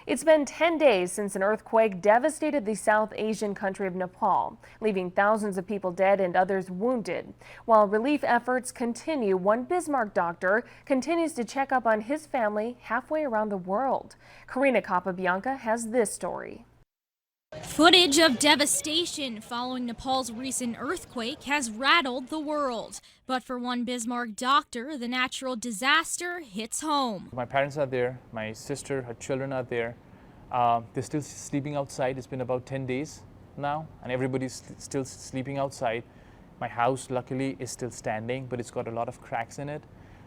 It's been 10 days since an earthquake devastated the South Asian country of Nepal, leaving thousands of people dead and others wounded. While relief efforts continue, one Bismarck doctor continues to check up on his family halfway around the world. Karina Capabianca has this story. Footage of devastation following Nepal's recent earthquake has rattled the world. But for one Bismarck doctor, the natural disaster hits home. My parents are there, my sister, her children are there. They're still sleeping outside. It's been about 10 days now, and everybody's still sleeping outside. My house, luckily, is still standing, but it's got a lot of cracks in it.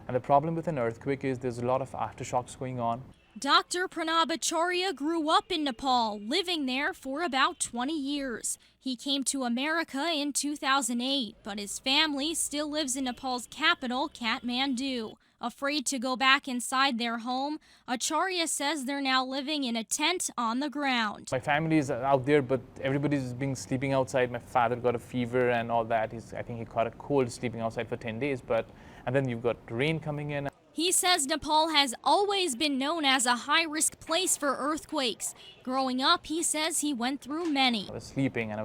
And the problem with an earthquake is there's a lot of aftershocks going on. Dr. Pranab Acharya grew up in Nepal, living there for about 20 years. He came to America in 2008, but his family still lives in Nepal's capital, Katmandu. Afraid to go back inside their home, Acharya says they're now living in a tent on the ground. My family is out there, but everybody's been sleeping outside. My father got a fever and all that. I think he caught a cold sleeping outside for 10 days, and then you've got rain coming in. He says Nepal has always been known as a high-risk place for earthquakes. Growing up, he says he went through many. I was sleeping and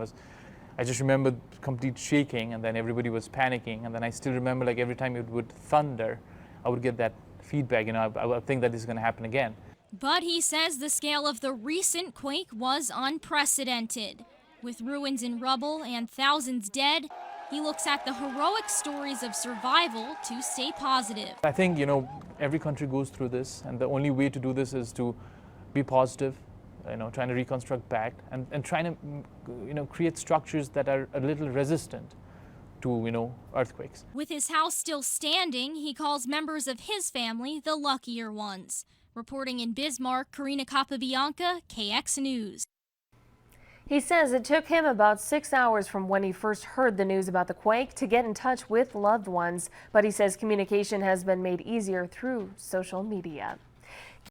I just remember complete shaking, and then everybody was panicking, and then I still remember, like, every time it would thunder, I would get that feedback, I would think that this is going to happen again. But he says the scale of the recent quake was unprecedented. With ruins and rubble and thousands dead, he looks at the heroic stories of survival to stay positive. I think, every country goes through this, and the only way to do this is to be positive, trying to reconstruct back and trying to, create structures that are a little resistant to, earthquakes. With his house still standing, he calls members of his family the luckier ones. Reporting in Bismarck, Karina Capabianca, KX News. He says it took him about 6 hours from when he first heard the news about the quake to get in touch with loved ones, but he says communication has been made easier through social media.